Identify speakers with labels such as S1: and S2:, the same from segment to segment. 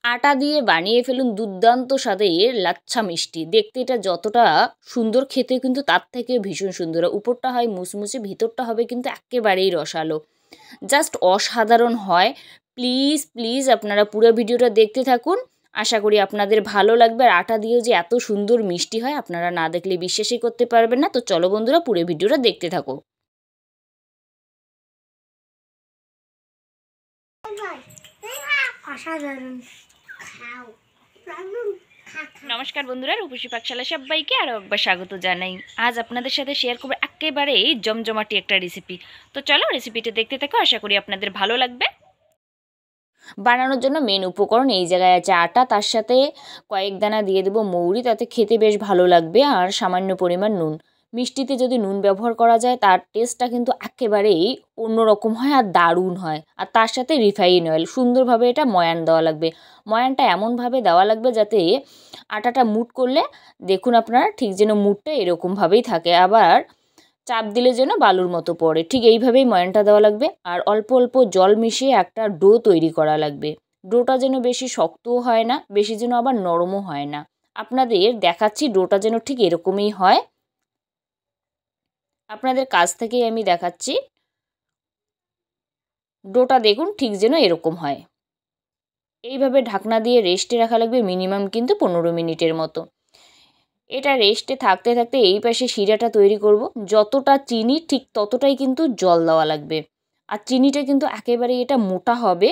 S1: আটা দিয়ে বানিয়ে ফেলুন দুর্দান্ত স্বাদের লাচ্ছা মিষ্টি। দেখতে এটা যতটা সুন্দর, খেতে কিন্তু তার থেকে ভীষণ সুন্দর। উপরটা হয় মুচমুচে, ভিতরটা হবে কিন্তু একেবারেই রসালো, জাস্ট অসাধারণ হয়। প্লিজ প্লিজ আপনারা পুরো ভিডিওটা দেখতে থাকুন, আশা করি আপনাদের ভালো লাগবে। আর আটা দিয়েও যে এত সুন্দর মিষ্টি হয় আপনারা না দেখলে বিশ্বাসই করতে পারবেন না। তো চলো বন্ধুরা, পুরো ভিডিওটা দেখতে থাকো। নমস্কার বন্ধুরা, রূপসী পাকশালা সবাইকে আরও একবার স্বাগত জানাই। আজ আপনাদের সাথে শেয়ার করবো একেবারেই জমজমাটি একটা রেসিপি। তো চলো রেসিপিটা দেখতে থাকো, আশা করি আপনাদের ভালো লাগবে। বানানোর জন্য মেন উপকরণ এই জায়গায় আছে আটা, তার সাথে কয়েক দানা দিয়ে দেবো মৌরি, তাতে খেতে বেশ ভালো লাগবে, আর সামান্য পরিমাণ নুন। মিষ্টিতে যদি নুন ব্যবহার করা যায় তার টেস্টটা কিন্তু একেবারেই অন্যরকম হয় আর দারুণ হয়। আর তার সাথে রিফাইন অয়েল, সুন্দরভাবে এটা ময়ান দেওয়া লাগবে। ময়ানটা এমনভাবে দেওয়া লাগবে যাতে আটাটা মুট করলে দেখুন আপনারা ঠিক যেন মুটটা এরকমভাবেই থাকে, আবার চাপ দিলে যেন বালুর মতো পড়ে, ঠিক এইভাবেই ময়ানটা দেওয়া লাগবে। আর অল্প অল্প জল মিশিয়ে একটা ডো তৈরি করা লাগবে। ডোটা যেন বেশি শক্তও হয় না, বেশি যেন আবার নরমও হয় না। আপনাদের দেখাচ্ছি ডোটা যেন ঠিক এরকমই হয়, আপনাদের কাছ থেকেই আমি দেখাচ্ছি। ডোটা দেখুন ঠিক যেন এরকম হয়। এইভাবে ঢাকনা দিয়ে রেস্টে রাখা লাগবে মিনিমাম কিন্তু 15 মিনিটের মতো। এটা রেস্টে থাকতে থাকতে এই পাশে শিরাটা তৈরি করব। যতটা চিনি ঠিক ততটাই কিন্তু জল দেওয়া লাগবে। আর চিনিটা কিন্তু একেবারেই এটা মোটা হবে,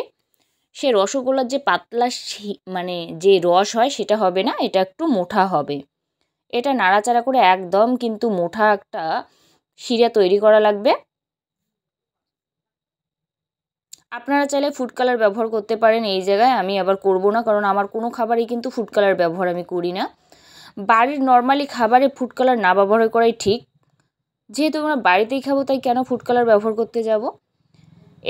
S1: সে রসগোল্লার যে পাতলা মানে যে রস হয় সেটা হবে না, এটা একটু মোটা হবে। এটা নাড়াচাড়া করে একদম কিন্তু মোটা একটা শিরা তৈরি করা লাগবে। আপনারা চাইলে ফুড কালার ব্যবহার করতে পারেন এই জায়গায়, আমি আবার করব না, কারণ আমার কোনো খাবারেই কিন্তু ফুড কালার ব্যবহার আমি করি না। বাড়ির নর্মালি খাবারে ফুড কালার না ব্যবহার করাই ঠিক, যেহেতু আমরা বাড়িতেই খাবো তাই কেন ফুড কালার ব্যবহার করতে যাব।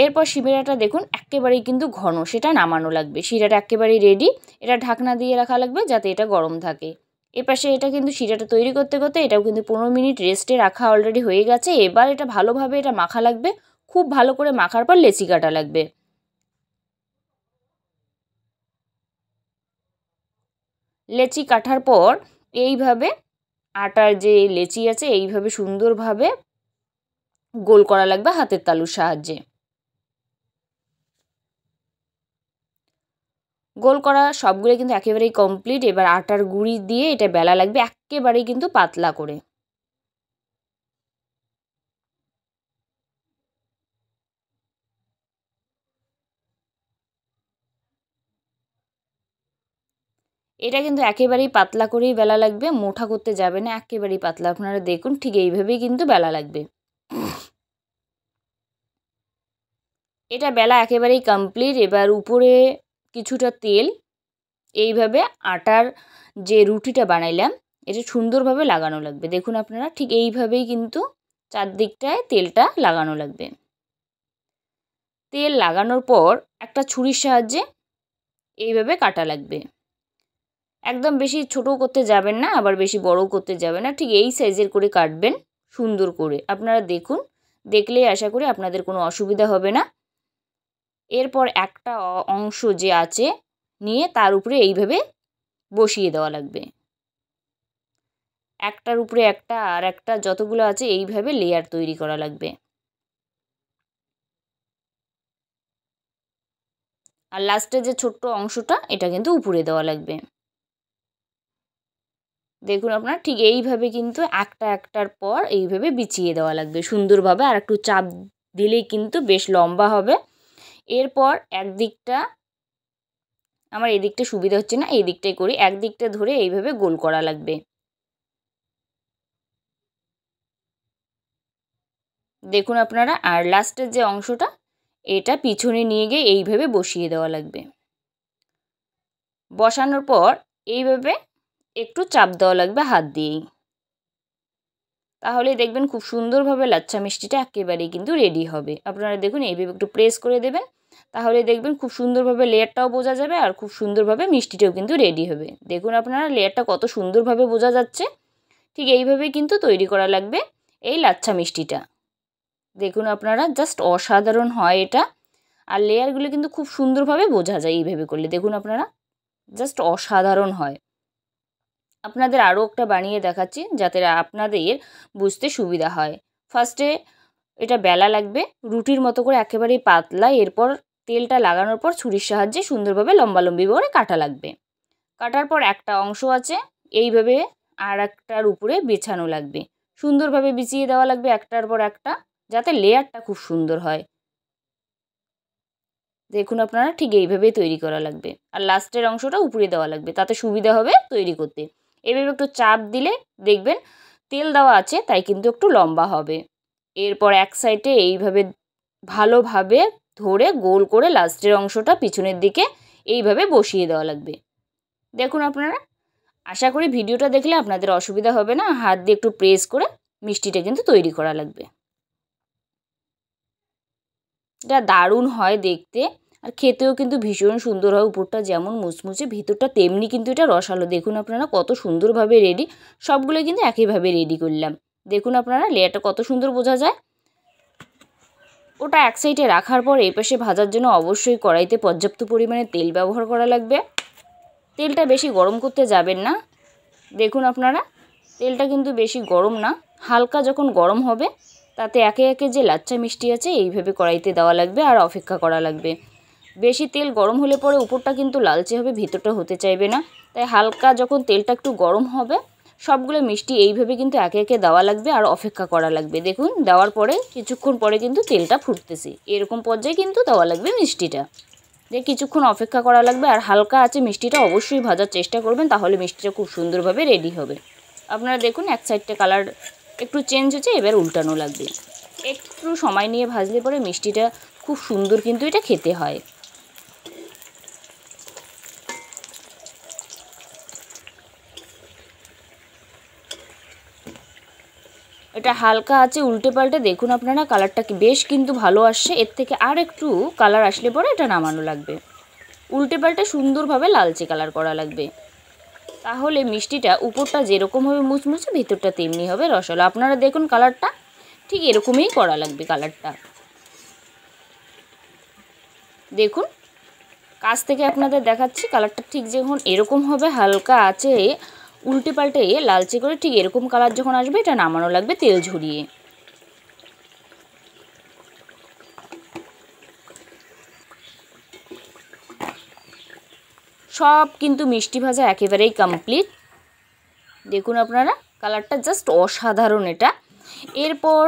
S1: এরপর শিরাটা দেখুন একেবারেই কিন্তু ঘন, সেটা নামানো লাগবে। শিরাটা একেবারেই রেডি, এটা ঢাকনা দিয়ে রাখা লাগবে যাতে এটা গরম থাকে। এপাশে এটা কিন্তু শিরাটা তৈরি করতে করতে এটাও কিন্তু 15 মিনিট রেস্টে রাখা অলরেডি হয়ে গেছে। এবার এটা ভালোভাবে এটা মাখা লাগবে, খুব ভালো করে মাখার পর লেচি কাটা লাগবে। লেচি কাটার পর এইভাবে আটার যে লেচি আছে এইভাবে সুন্দরভাবে গোল করা লাগবে হাতের তালুর সাহায্যে। গোল করা সবগুলো কিন্তু একেবারেই কমপ্লিট। এবার আটার গুঁড়ি দিয়ে এটা বেলা লাগবে একেবারেই কিন্তু পাতলা করে। এটা কিন্তু একেবারেই পাতলা করেই বেলা লাগবে, মোটা করতে যাবে না, একেবারেই পাতলা। আপনারা দেখুন ঠিক এইভাবেই কিন্তু বেলা লাগবে। এটা বেলা একেবারেই কমপ্লিট। এবার উপরে কিছুটা তেল এইভাবে আটার যে রুটিটা বানাইলাম এটা সুন্দরভাবে লাগানো লাগবে। দেখুন আপনারা ঠিক এইভাবেই কিন্তু চারদিকটায় তেলটা লাগানো লাগবে। তেল লাগানোর পর একটা ছুরির সাহায্যে এইভাবে কাটা লাগবে। একদম বেশি ছোটো করতে যাবেন না, আবার বেশি বড়ও করতে যাবেন না, ঠিক এই সাইজের করে কাটবেন সুন্দর করে। আপনারা দেখুন, দেখলেই আশা করি আপনাদের কোনো অসুবিধা হবে না। এরপর একটা অংশ যে আছে নিয়ে তার উপরে এইভাবে বসিয়ে দেওয়া লাগবে। একটার উপরে একটা আর একটা যতগুলো আছে এইভাবে লেয়ার তৈরি করা লাগবে। আর লাস্টে যে ছোট্ট অংশটা এটা কিন্তু উপরে দেওয়া লাগবে। দেখুন আপনারা ঠিক এইভাবে কিন্তু একটা একটার পর এইভাবে বিছিয়ে দেওয়া লাগবে সুন্দরভাবে। আর একটু চাপ দিলেই কিন্তু বেশ লম্বা হবে। এরপর একদিকটা, আমার এদিকটা সুবিধা হচ্ছে না, এই দিকটাই করি, একদিকটা ধরে এইভাবে গোল করা লাগবে। দেখুন আপনারা, আর লাস্টের যে অংশটা এটা পিছনে নিয়ে গিয়ে এইভাবে বসিয়ে দেওয়া লাগবে। বসানোর পর এইভাবে একটু চাপ দেওয়া লাগবে হাত দিয়েই, তাহলে দেখবেন খুব সুন্দরভাবে লাচ্ছা মিষ্টিটা একেবারেই কিন্তু রেডি হবে। আপনারা দেখুন এইভাবে একটু প্রেস করে দেবেন, তাহলে দেখবেন খুব সুন্দরভাবে লেয়ারটাও বোঝা যাবে আর খুব সুন্দরভাবে মিষ্টিটাও কিন্তু রেডি হবে। দেখুন আপনারা লেয়ারটা কত সুন্দরভাবে বোঝা যাচ্ছে। ঠিক এইভাবেই কিন্তু তৈরি করা লাগবে এই লাচ্ছা মিষ্টিটা। দেখুন আপনারা জাস্ট অসাধারণ হয় এটা, আর লেয়ারগুলো কিন্তু খুব সুন্দরভাবে বোঝা যায় এইভাবে করলে। দেখুন আপনারা জাস্ট অসাধারণ হয়। আপনাদের আরও একটা বানিয়ে দেখাচ্ছি যাতে আপনাদের বুঝতে সুবিধা হয়। ফার্স্টে এটা বেলা লাগবে রুটির মতো করে একেবারেই পাতলা, এরপর তেলটা লাগানোর পর ছুরির সাহায্যে সুন্দরভাবে লম্বালম্বি করে কাটা লাগবে। কাটার পর একটা অংশ আছে এইভাবে আর একটার উপরে বিছানো লাগবে, সুন্দরভাবে বিছিয়ে দেওয়া লাগবে একটার পর একটা, যাতে লেয়ারটা খুব সুন্দর হয়। দেখুন আপনারা ঠিক এইভাবেই তৈরি করা লাগবে, আর লাস্টের অংশটা উপরে দেওয়া লাগবে, তাতে সুবিধা হবে তৈরি করতে। এভাবে একটু চাপ দিলে দেখবেন তেল দেওয়া আছে তাই কিন্তু একটু লম্বা হবে। এরপর এক সাইডে এইভাবে ভালোভাবে ধরে গোল করে লাস্টের অংশটা পিছনের দিকে এইভাবে বসিয়ে দেওয়া লাগবে। দেখুন আপনারা, আশা করি ভিডিওটা দেখলে আপনাদের অসুবিধা হবে না। হাত দিয়ে একটু প্রেস করে মিষ্টিটা কিন্তু তৈরি করা লাগবে। এটা দারুণ হয় দেখতে, আর খেতেও কিন্তু ভীষণ সুন্দর হয়। উপরটা যেমন মুচমুচে ভিতরটা তেমনি কিন্তু এটা রসালো। দেখুন আপনারা কত সুন্দরভাবে রেডি, সবগুলো কিন্তু একইভাবে রেডি করলাম। দেখুন আপনারা লেয়ারটা কত সুন্দর বোঝা যায়। ওটা এক সাইডে রাখার পর এই পাশে ভাজার জন্য অবশ্যই কড়াইতে পর্যাপ্ত পরিমাণে তেল ব্যবহার করা লাগবে। তেলটা বেশি গরম করতে যাবেন না। দেখুন আপনারা তেলটা কিন্তু বেশি গরম না, হালকা যখন গরম হবে তাতে একে একে যে লাচ্ছা মিষ্টি আছে এইভাবে কড়াইতে দেওয়া লাগবে আর অপেক্ষা করা লাগবে। বেশি তেল গরম হলে পরে উপরটা কিন্তু লালচে হবে, ভিতরটা হতে চাইবে না। তাই হালকা যখন তেলটা একটু গরম হবে সবগুলো মিষ্টি এইভাবে কিন্তু একে একে দেওয়া লাগবে আর অপেক্ষা করা লাগবে। দেখুন দেওয়ার পরে কিছুক্ষণ পরে কিন্তু তেলটা ফুটতেছে, এরকম পর্যায়ে কিন্তু দেওয়া লাগবে মিষ্টিটা। দিয়ে কিছুক্ষণ অপেক্ষা করা লাগবে, আর হালকা আছে মিষ্টিটা অবশ্যই ভাজার চেষ্টা করবেন, তাহলে মিষ্টিটা খুব সুন্দরভাবে রেডি হবে। আপনারা দেখুন এক সাইডটা কালার একটু চেঞ্জ হচ্ছে, এবার উল্টানো লাগবে। একটু সময় নিয়ে ভাজলে পরে মিষ্টিটা খুব সুন্দর কিন্তু এটা খেতে হয়। এটা হালকা আছে উল্টে পাল্টে দেখুন আপনারা কালারটা বেশ কিন্তু ভালো আসছে। এর থেকে আর একটু কালার আসলে পরে এটা নামানো লাগবে। উল্টে পাল্টে সুন্দরভাবে লালচে কালার করা লাগবে, তাহলে মিষ্টিটা উপরটা যেরকম হবে মুচমুচে ভিতরটা তেমনি হবে রসালো। আপনারা দেখুন কালারটা ঠিক এরকমই করা লাগবে। কালারটা দেখুন কাছ থেকে আপনাদের দেখাচ্ছি, কালারটা ঠিক যখন এরকম হবে হালকা আছে উল্টে পাল্টে লালচে করে ঠিক এরকম কালার যখন আসবে এটা নামানো লাগবে তেল ঝরিয়ে। সব কিন্তু মিষ্টি ভাজা একেবারেই কমপ্লিট। দেখুন আপনারা কালারটা জাস্ট অসাধারণ এটা। এরপর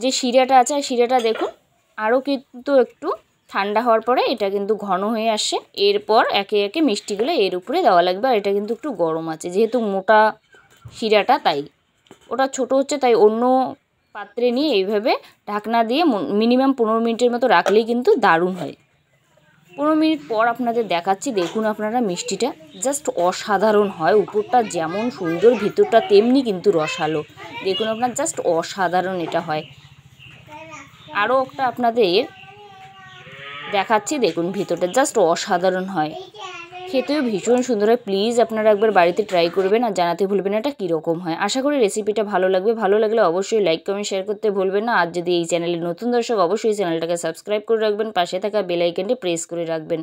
S1: যে শিরাটা আছে শিরাটা দেখুন আরও কিন্তু একটু ঠান্ডা হওয়ার পরে এটা কিন্তু ঘন হয়ে আসে। এরপর একে একে মিষ্টিগুলো এর উপরে দেওয়া লাগবে, আর এটা কিন্তু একটু গরম আছে যেহেতু মোটা শিরাটা, তাই ওটা ছোট হচ্ছে, তাই অন্য পাত্রে নিয়ে এইভাবে ঢাকনা দিয়ে মিনিমাম 15 মিনিটের মতো রাখলেই কিন্তু দারুণ হয়। 15 মিনিট পর আপনাদের দেখাচ্ছি। দেখুন আপনারা মিষ্টিটা জাস্ট অসাধারণ হয়, উপরটা যেমন সুন্দর ভিতরটা তেমনি কিন্তু রসালো। দেখুন আপনার জাস্ট অসাধারণ এটা হয়। আরও একটা আপনাদের দেখাচ্ছি, দেখুন ভিতরটা জাস্ট অসাধারণ হয়, খেতেও ভীষণ সুন্দর হয়। প্লিজ আপনারা একবার বাড়িতে ট্রাই করবেন আর জানাতে ভুলবেন এটা কীরকম হয়। আশা করি রেসিপিটা ভালো লাগবে। ভালো লাগলে অবশ্যই লাইক কমেন্ট শেয়ার করতে ভুলবেন না। আর যদি এই চ্যানেলে নতুন দর্শক অবশ্যই চ্যানেলটাকে সাবস্ক্রাইব করে রাখবেন, পাশে থাকা বেল আইকনটি প্রেস করে রাখবেন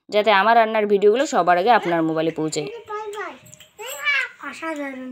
S1: যাতে আমার রান্নার ভিডিওগুলো সবার আগে আপনার মোবাইলে পৌঁছায়। অসাধারণ।